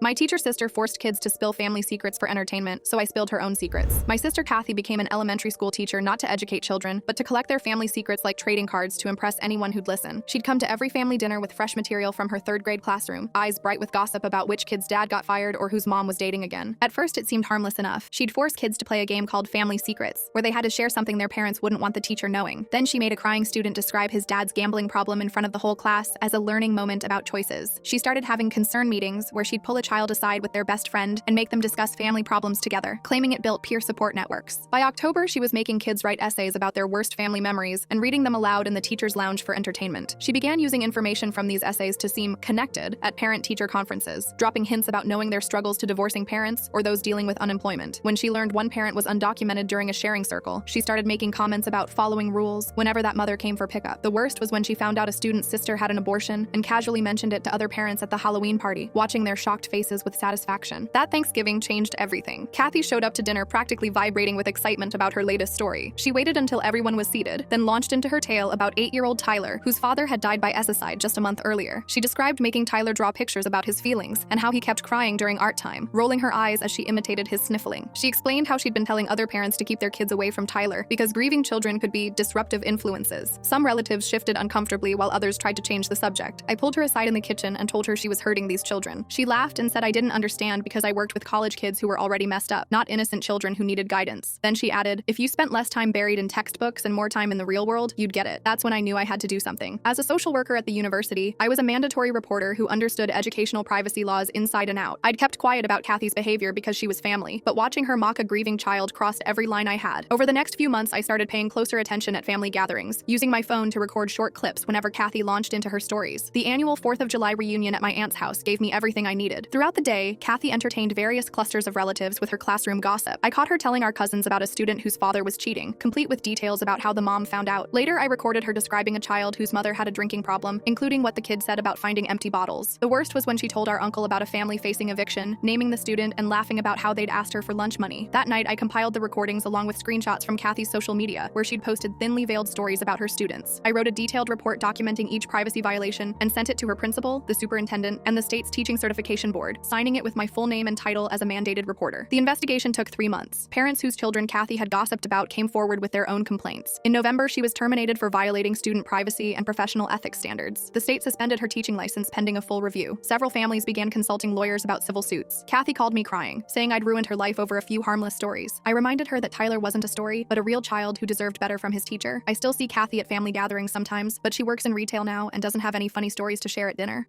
My teacher sister forced kids to spill family secrets for entertainment, so I spilled her own secrets. My sister Kathy became an elementary school teacher not to educate children, but to collect their family secrets like trading cards to impress anyone who'd listen. She'd come to every family dinner with fresh material from her third-grade classroom, eyes bright with gossip about which kid's dad got fired or whose mom was dating again. At first, it seemed harmless enough. She'd force kids to play a game called Family Secrets, where they had to share something their parents wouldn't want the teacher knowing. Then she made a crying student describe his dad's gambling problem in front of the whole class as a learning moment about choices. She started having concern meetings where she'd pull a child aside with their best friend and make them discuss family problems together, claiming it built peer support networks. By October, she was making kids write essays about their worst family memories and reading them aloud in the teacher's lounge for entertainment. She began using information from these essays to seem connected at parent-teacher conferences, dropping hints about knowing their struggles to divorcing parents or those dealing with unemployment. When she learned one parent was undocumented during a sharing circle, she started making comments about following rules whenever that mother came for pickup. The worst was when she found out a student's sister had an abortion and casually mentioned it to other parents at the Halloween party, watching their shocked faces with satisfaction. That Thanksgiving changed everything. Kathy showed up to dinner practically vibrating with excitement about her latest story. She waited until everyone was seated, then launched into her tale about 8-year-old Tyler, whose father had died by suicide just a month earlier. She described making Tyler draw pictures about his feelings and how he kept crying during art time, rolling her eyes as she imitated his sniffling. She explained how she'd been telling other parents to keep their kids away from Tyler because grieving children could be disruptive influences. Some relatives shifted uncomfortably while others tried to change the subject. I pulled her aside in the kitchen and told her she was hurting these children. She laughed and said I didn't understand because I worked with college kids who were already messed up, not innocent children who needed guidance. Then she added, if you spent less time buried in textbooks and more time in the real world, you'd get it. That's when I knew I had to do something. As a social worker at the university, I was a mandatory reporter who understood educational privacy laws inside and out. I'd kept quiet about Kathy's behavior because she was family, but watching her mock a grieving child crossed every line I had. Over the next few months, I started paying closer attention at family gatherings, using my phone to record short clips whenever Kathy launched into her stories. The annual 4th of July reunion at my aunt's house gave me everything I needed. Throughout the day, Kathy entertained various clusters of relatives with her classroom gossip. I caught her telling our cousins about a student whose father was cheating, complete with details about how the mom found out. Later, I recorded her describing a child whose mother had a drinking problem, including what the kid said about finding empty bottles. The worst was when she told our uncle about a family facing eviction, naming the student and laughing about how they'd asked her for lunch money. That night, I compiled the recordings along with screenshots from Kathy's social media, where she'd posted thinly veiled stories about her students. I wrote a detailed report documenting each privacy violation and sent it to her principal, the superintendent, and the state's teaching certification board, signing it with my full name and title as a mandated reporter. The investigation took 3 months. Parents whose children Kathy had gossiped about came forward with their own complaints. In November, she was terminated for violating student privacy and professional ethics standards. The state suspended her teaching license pending a full review. Several families began consulting lawyers about civil suits. Kathy called me crying, saying I'd ruined her life over a few harmless stories. I reminded her that Tyler wasn't a story, but a real child who deserved better from his teacher. I still see Kathy at family gatherings sometimes, but she works in retail now and doesn't have any funny stories to share at dinner.